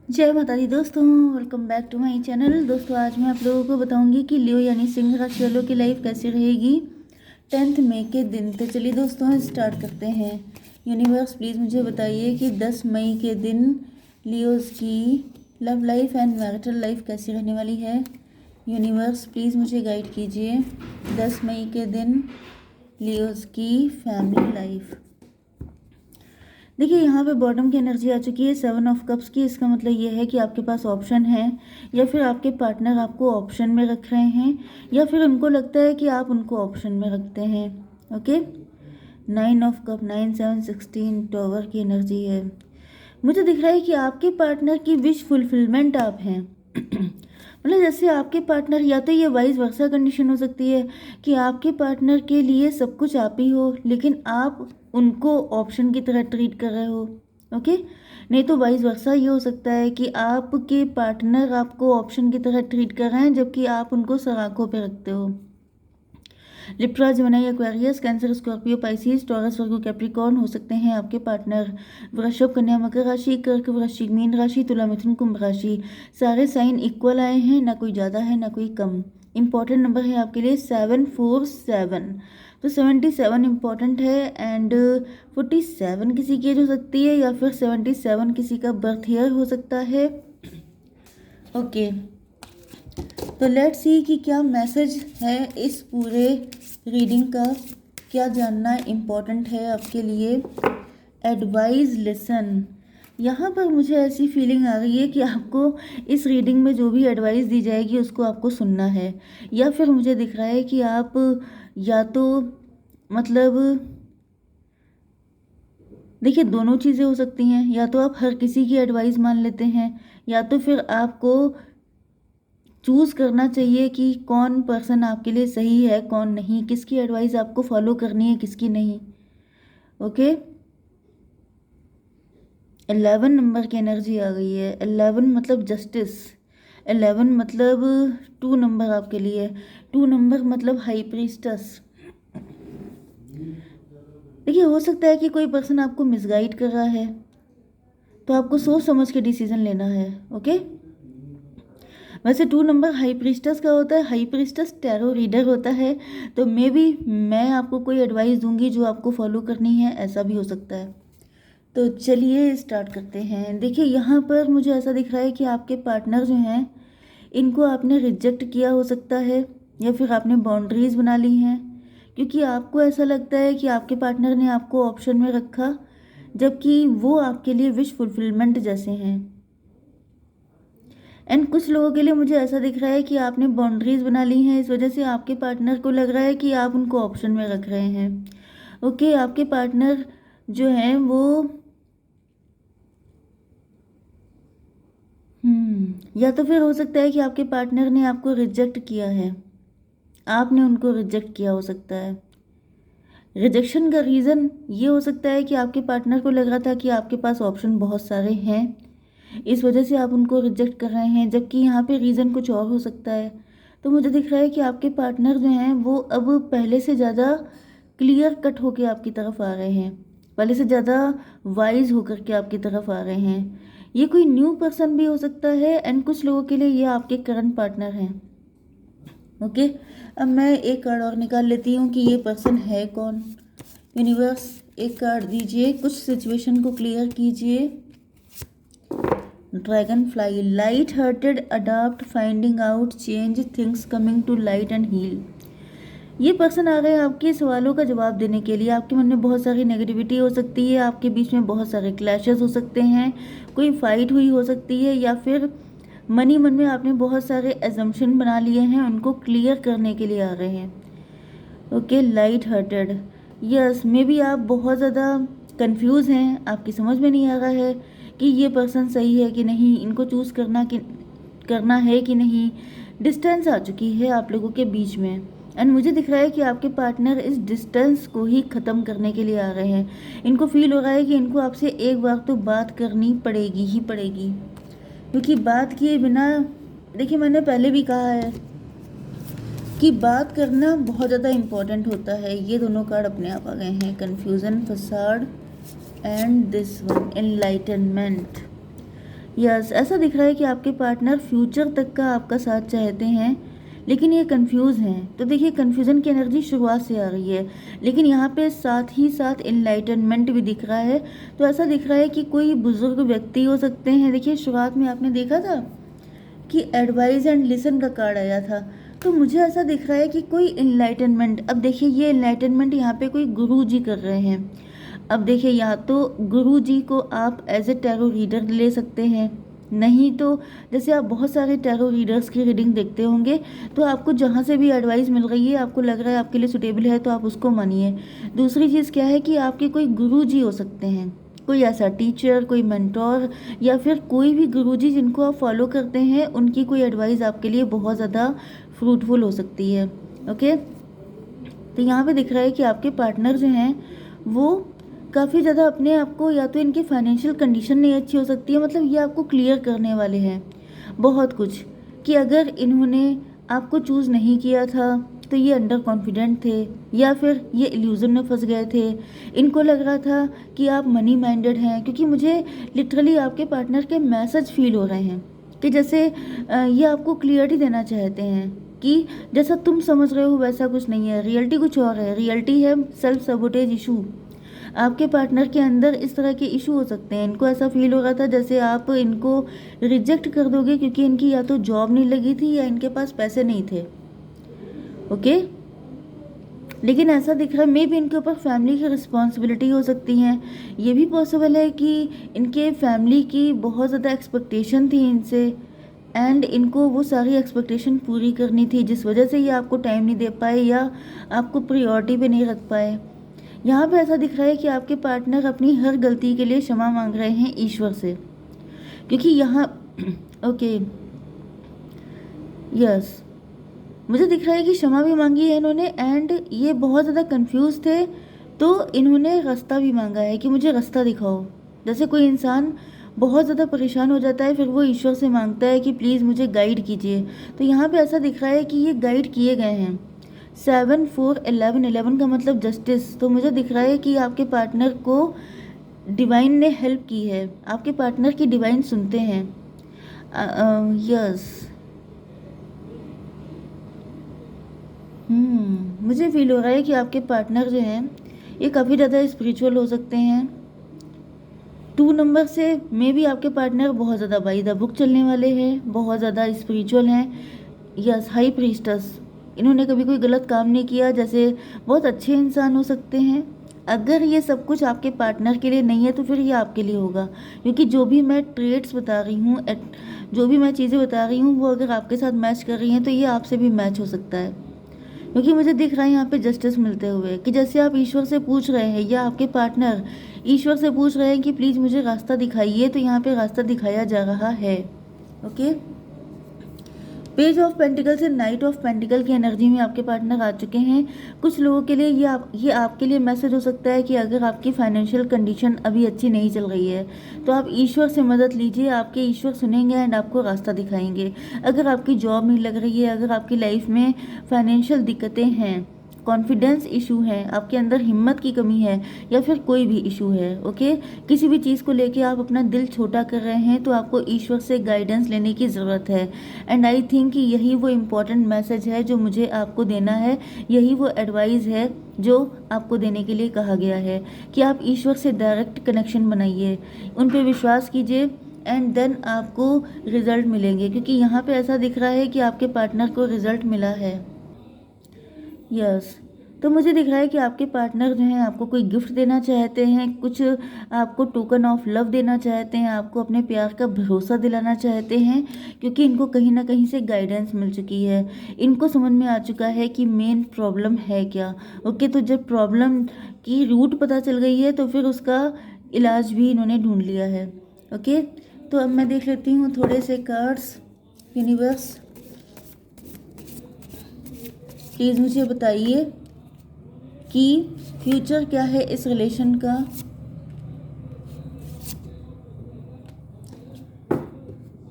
जय माता दी दोस्तों, welcome back to my channel. दोस्तों आज मैं आप लोगों को बताऊंगी कि लियो यानी सिंह राशि वालों की लाइफ कैसी रहेगी 10 मई के दिन। तो चलिए दोस्तों स्टार्ट करते हैं। यूनिवर्स प्लीज़ मुझे बताइए कि 10 मई के दिन लियोज़ की love life and marital life कैसी रहने वाली है। यूनिवर्स प्लीज़ मुझे गाइड कीजिए 10 मई के दिन लियोज़ की फैमिली लाइफ। देखिए यहाँ पे बॉटम की एनर्जी आ चुकी है 7 ऑफ कप्स की। इसका मतलब ये है कि आपके पास ऑप्शन है, या फिर आपके पार्टनर आपको ऑप्शन में रख रहे हैं, या फिर उनको लगता है कि आप उनको ऑप्शन में रखते हैं। ओके, 9 ऑफ कप, 9 7 16 टॉवर की एनर्जी है। मुझे दिख रहा है कि आपके पार्टनर की विश फुलफिलमेंट आप हैं। मतलब जैसे आपके पार्टनर, या तो ये वाइस वर्सा कंडीशन हो सकती है कि आपके पार्टनर के लिए सब कुछ आप ही हो, लेकिन आप उनको ऑप्शन की तरह ट्रीट कर रहे हो। ओके, नहीं तो वाइस वर्सा ये हो सकता है कि आपके पार्टनर आपको ऑप्शन की तरह ट्रीट कर रहे हैं, जबकि आप उनको सराखों पे रखते हो। Libra, Gemini, Aquarius, Cancer, Scorpio, Pisces, Taurus, Virgo, Capricorn हो सकते हैं आपके पार्टनर। वृषभ, कन्या, मकर राशि, कर्क, वृश्चिक, मीन राशि, तुला, मिथुन, कुंभ राशि। सारे साइन इक्वल आए हैं, ना कोई ज़्यादा है ना कोई कम। इंपॉर्टेंट नंबर है आपके लिए 747, तो 77 इम्पॉर्टेंट है। एंड 47 किसी की एज हो सकती है, या फिर 77 किसी का बर्थ ईयर हो सकता है। ओके, तो लेट्स सी कि क्या मैसेज है इस पूरे रीडिंग का, क्या जानना इम्पोर्टेंट है आपके लिए। एडवाइस लिसन, यहाँ पर मुझे ऐसी फीलिंग आ रही है कि आपको इस रीडिंग में जो भी एडवाइस दी जाएगी उसको आपको सुनना है, या फिर मुझे दिख रहा है कि आप या तो मतलब देखिए दोनों चीज़ें हो सकती हैं, या तो आप हर किसी की एडवाइस मान लेते हैं, या तो फिर आपको चूज़ करना चाहिए कि कौन पर्सन आपके लिए सही है कौन नहीं, किसकी एडवाइस आपको फॉलो करनी है किसकी नहीं। ओके, 11 नंबर की एनर्जी आ गई है। 11 मतलब जस्टिस, 11 मतलब 2 नंबर आपके लिए, 2 नंबर मतलब हाई प्रीस्टस। देखिए हो सकता है कि कोई पर्सन आपको मिसगाइड कर रहा है, तो आपको सोच समझ के डिसीजन लेना है। ओके, वैसे 2 नंबर हाई प्रीस्टस का होता है, हाई प्रीस्टस टैरो रीडर होता है, तो मे बी मैं आपको कोई एडवाइस दूंगी जो आपको फॉलो करनी है, ऐसा भी हो सकता है। तो चलिए स्टार्ट करते हैं। देखिए यहाँ पर मुझे ऐसा दिख रहा है कि आपके पार्टनर जो हैं इनको आपने रिजेक्ट किया हो सकता है, या फिर आपने बाउंड्रीज बना ली हैं, क्योंकि आपको ऐसा लगता है कि आपके पार्टनर ने आपको ऑप्शन में रखा, जबकि वो आपके लिए विश फुलफिलमेंट जैसे हैं। एंड कुछ लोगों के लिए मुझे ऐसा दिख रहा है कि आपने बाउंड्रीज बना ली हैं, इस वजह से आपके पार्टनर को लग रहा है कि आप उनको ऑप्शन में रख रहे हैं। ओके, आपके पार्टनर जो हैं वो या तो फिर हो सकता है कि आपके पार्टनर ने आपको रिजेक्ट किया है, आपने उनको रिजेक्ट किया हो सकता है। रिजेक्शन का रीज़न ये हो सकता है कि आपके पार्टनर को लग रहा था कि आपके पास ऑप्शन बहुत सारे हैं, इस वजह से आप उनको रिजेक्ट कर रहे हैं, जबकि यहाँ पे रीज़न कुछ और हो सकता है। तो मुझे दिख रहा है कि आपके पार्टनर जो हैं वो अब पहले से ज़्यादा क्लियर कट होकर आपकी तरफ आ रहे हैं, पहले से ज़्यादा वाइज होकर के आपकी तरफ आ रहे हैं। ये कोई न्यू पर्सन भी हो सकता है, एंड कुछ लोगों के लिए ये आपके करंट पार्टनर हैं। ओके, अब मैं एक कार्ड और निकाल लेती हूँ कि ये पर्सन है कौन। यूनिवर्स एक कार्ड दीजिए, कुछ सिचुएशन को क्लियर कीजिए। Dragonfly, light hearted, adapt, finding out, change things, coming to light and heal. ये पर्सन आ गए आपके सवालों का जवाब देने के लिए। आपके मन में बहुत सारी नेगेटिविटी हो सकती है, आपके बीच में बहुत सारे क्लैशेस हो सकते हैं, कोई फाइट हुई हो सकती है, या फिर मन ही मन में आपने बहुत सारे एजम्पशन बना लिए हैं, उनको क्लियर करने के लिए आ रहे हैं। Okay, light hearted, yes may be आप बहुत ज़्यादा कंफ्यूज हैं, आपकी समझ में नहीं आ रहा है कि ये पर्सन सही है कि नहीं, इनको चूज़ करना है कि नहीं। डिस्टेंस आ चुकी है आप लोगों के बीच में, एंड मुझे दिख रहा है कि आपके पार्टनर इस डिस्टेंस को ही ख़त्म करने के लिए आ रहे हैं। इनको फील हो रहा है कि इनको आपसे एक बार तो बात करनी पड़ेगी ही पड़ेगी, क्योंकि बात किए बिना, देखिए मैंने पहले भी कहा है कि बात करना बहुत ज़्यादा इम्पोर्टेंट होता है। ये दोनों कार्ड अपने आप आ गए हैं, confusion, facade and this one, enlightenment. Yes, ऐसा दिख रहा है कि आपके पार्टनर फ्यूचर तक का आपका साथ चाहते हैं, लेकिन ये कंफ्यूज हैं। तो देखिए, कंफ्यूजन की एनर्जी शुरुआत से आ रही है, लेकिन यहाँ पे साथ ही साथ इनलाइटनमेंट भी दिख रहा है। तो ऐसा दिख रहा है कि कोई बुजुर्ग व्यक्ति हो सकते हैं। देखिए, शुरुआत में आपने देखा था कि एडवाइस एंड लिसन का कार्ड आया था, तो मुझे ऐसा दिख रहा है कि कोई इनलाइटनमेंट। अब देखिए, ये इनलाइटनमेंट यहाँ पे कोई गुरु जी कर रहे हैं। अब देखिए, या तो गुरु जी को आप एज ए टैरो रीडर ले सकते हैं, नहीं तो जैसे आप बहुत सारे टैरो रीडर्स की रीडिंग देखते होंगे, तो आपको जहाँ से भी एडवाइस मिल रही है, आपको लग रहा है आपके लिए सुटेबल है, तो आप उसको मानिए। दूसरी चीज़ क्या है कि आपके कोई गुरु जी हो सकते हैं, कोई ऐसा टीचर, कोई मेंटोर, या फिर कोई भी गुरुजी जिनको आप फॉलो करते हैं, उनकी कोई एडवाइस आपके लिए बहुत ज़्यादा फ्रूटफुल हो सकती है। ओके, तो यहाँ पे दिख रहा है कि आपके पार्टनर जो हैं वो काफ़ी ज़्यादा अपने आप को, या तो इनकी फाइनेंशियल कंडीशन नहीं अच्छी हो सकती है, मतलब ये आपको क्लियर करने वाले हैं बहुत कुछ, कि अगर इन्होंने आपको चूज़ नहीं किया था तो ये अंडर कॉन्फिडेंट थे, या फिर ये इल्यूज़न में फंस गए थे। इनको लग रहा था कि आप मनी माइंडेड हैं, क्योंकि मुझे लिटरली आपके पार्टनर के मैसेज फील हो रहे हैं कि जैसे ये आपको क्लियरिटी देना चाहते हैं कि जैसा तुम समझ रहे हो वैसा कुछ नहीं है, रियलिटी कुछ और है। रियलिटी है सेल्फ सबोटेज इशू। आपके पार्टनर के अंदर इस तरह के इशू हो सकते हैं। इनको ऐसा फील हो रहा था जैसे आप इनको रिजेक्ट कर दोगे, क्योंकि इनकी या तो जॉब नहीं लगी थी या इनके पास पैसे नहीं थे। ओके, लेकिन ऐसा दिख रहा है मे भी इनके ऊपर फैमिली की रिस्पॉन्सिबिलिटी हो सकती हैं। ये भी पॉसिबल है कि इनके फैमिली की बहुत ज़्यादा एक्सपेक्टेशन थी इनसे, एंड इनको वो सारी एक्सपेक्टेशन पूरी करनी थी, जिस वजह से ये आपको टाइम नहीं दे पाए या आपको प्रायोरिटी पे नहीं रख पाए। यहाँ पे ऐसा दिख रहा है कि आपके पार्टनर अपनी हर गलती के लिए क्षमा मांग रहे हैं ईश्वर से, क्योंकि यहाँ ओके, यस, मुझे दिख रहा है कि क्षमा भी मांगी है इन्होंने, एंड ये बहुत ज़्यादा कंफ्यूज थे, तो इन्होंने रास्ता भी मांगा है कि मुझे रास्ता दिखाओ। जैसे कोई इंसान बहुत ज़्यादा परेशान हो जाता है, फिर वो ईश्वर से मांगता है कि प्लीज़ मुझे गाइड कीजिए। तो यहाँ पे ऐसा दिख रहा है कि ये गाइड किए गए हैं। 7 4 11 11 का मतलब जस्टिस। तो मुझे दिख रहा है कि आपके पार्टनर को डिवाइन ने हेल्प की है, आपके पार्टनर की डिवाइन सुनते हैं। यस, मुझे फील हो रहा है कि आपके पार्टनर जो हैं ये काफ़ी ज़्यादा स्पिरिचुअल हो सकते हैं। 2 नंबर से मे भी आपके पार्टनर बहुत ज़्यादा बाई द बुक चलने वाले हैं, बहुत ज़्यादा स्पिरिचुअल हैं। यस, हाई प्रीस्टस, इन्होंने कभी कोई गलत काम नहीं किया, जैसे बहुत अच्छे इंसान हो सकते हैं। अगर ये सब कुछ आपके पार्टनर के लिए नहीं है तो फिर ये आपके लिए होगा, क्योंकि जो भी मैं ट्रेड्स बता रही हूँ, जो भी मैं चीज़ें बता रही हूँ, वो अगर आपके साथ मैच कर रही हैं तो ये आपसे भी मैच हो सकता है। क्योंकि मुझे दिख रहा है यहाँ पे जस्टिस मिलते हुए, कि जैसे आप ईश्वर से पूछ रहे हैं या आपके पार्टनर ईश्वर से पूछ रहे हैं कि प्लीज़ मुझे रास्ता दिखाइए, तो यहाँ पे रास्ता दिखाया जा रहा है। ओके, पेज ऑफ पेंटिकल से नाइट ऑफ पेंटिकल की एनर्जी में आपके पार्टनर आ चुके हैं। कुछ लोगों के लिए ये आपके लिए मैसेज हो सकता है कि अगर आपकी फाइनेंशियल कंडीशन अभी अच्छी नहीं चल रही है तो आप ईश्वर से मदद लीजिए, आपके ईश्वर सुनेंगे एंड आपको रास्ता दिखाएंगे। अगर आपकी जॉब नहीं लग रही है, अगर आपकी लाइफ में फाइनेंशियल दिक्कतें हैं, कॉन्फिडेंस इशू है, आपके अंदर हिम्मत की कमी है, या फिर कोई भी इशू है, ओके, किसी भी चीज़ को लेके आप अपना दिल छोटा कर रहे हैं, तो आपको ईश्वर से गाइडेंस लेने की ज़रूरत है। एंड आई थिंक कि यही वो इम्पॉर्टेंट मैसेज है जो मुझे आपको देना है, यही वो एडवाइस है जो आपको देने के लिए कहा गया है, कि आप ईश्वर से डायरेक्ट कनेक्शन बनाइए, उन पर विश्वास कीजिए, एंड देन आपको रिजल्ट मिलेंगे। क्योंकि यहाँ पे ऐसा दिख रहा है कि आपके पार्टनर को रिजल्ट मिला है। यस, तो मुझे दिख रहा है कि आपके पार्टनर जो हैं आपको कोई गिफ्ट देना चाहते हैं, कुछ आपको टोकन ऑफ लव देना चाहते हैं, आपको अपने प्यार का भरोसा दिलाना चाहते हैं, क्योंकि इनको कहीं ना कहीं से गाइडेंस मिल चुकी है। इनको समझ में आ चुका है कि मेन प्रॉब्लम है क्या। ओके, तो जब प्रॉब्लम की रूट पता चल गई है तो फिर उसका इलाज भी इन्होंने ढूंढ लिया है। ओके, तो अब मैं देख लेती हूँ थोड़े से कार्ड्स। यूनिवर्स, प्लीज़ मुझे बताइए कि फ्यूचर क्या है इस रिलेशन का।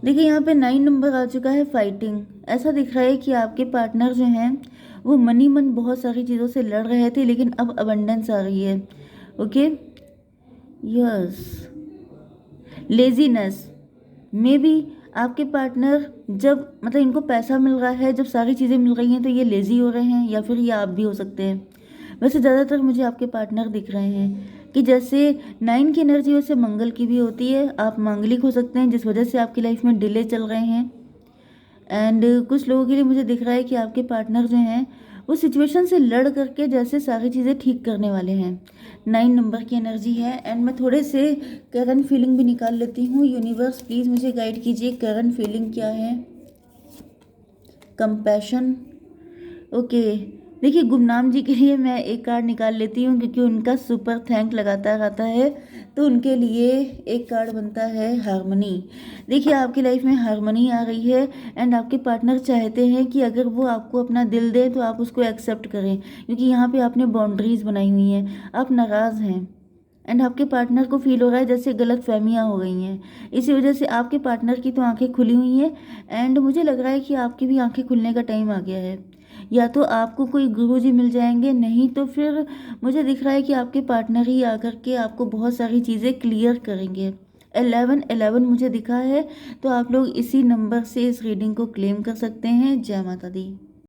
देखिए, यहाँ पे 9 नंबर आ चुका है, फाइटिंग। ऐसा दिख रहा है कि आपके पार्टनर जो हैं वो मनी मन बहुत सारी चीज़ों से लड़ रहे थे, लेकिन अब अबंडेंस आ रही है। Okay, yes, laziness, may be आपके पार्टनर जब मतलब इनको पैसा मिल रहा है, जब सारी चीज़ें मिल रही हैं तो ये लेज़ी हो रहे हैं, या फिर ये आप भी हो सकते हैं। वैसे ज़्यादातर मुझे आपके पार्टनर दिख रहे हैं कि जैसे 9 की एनर्जी वैसे मंगल की भी होती है, आप मांगलिक हो सकते हैं जिस वजह से आपकी लाइफ में डिले चल रहे हैं। एंड कुछ लोगों के लिए मुझे दिख रहा है कि आपके पार्टनर जो हैं वो सिचुएशन से लड़ करके जैसे सारी चीज़ें ठीक करने वाले हैं। 9 नंबर की एनर्जी है। एंड मैं थोड़े से करंट फीलिंग भी निकाल लेती हूँ। यूनिवर्स प्लीज़ मुझे गाइड कीजिए, करंट फीलिंग क्या है। Compassion, okay. देखिए, गुमनाम जी के लिए मैं एक कार्ड निकाल लेती हूँ क्योंकि उनका सुपर थैंक लगातार आता है, तो उनके लिए एक कार्ड बनता है हारमनी। देखिए, आपकी लाइफ में हारमनी आ रही है एंड आपके पार्टनर चाहते हैं कि अगर वो आपको अपना दिल दे तो आप उसको एक्सेप्ट करें, क्योंकि यहाँ पे आपने बाउंड्रीज़ बनाई हुई हैं, आप नाराज़ हैं एंड आपके पार्टनर को फील हो रहा है जैसे गलत फहमियाँ हो गई हैं। इसी वजह से आपके पार्टनर की तो आंखें खुली हुई हैं एंड मुझे लग रहा है कि आपकी भी आंखें खुलने का टाइम आ गया है। या तो आपको कोई गुरुजी मिल जाएंगे, नहीं तो फिर मुझे दिख रहा है कि आपके पार्टनर ही आकर के आपको बहुत सारी चीज़ें क्लियर करेंगे। 11 मुझे दिखा है, तो आप लोग इसी नंबर से इस रीडिंग को क्लेम कर सकते हैं। जय माता दी।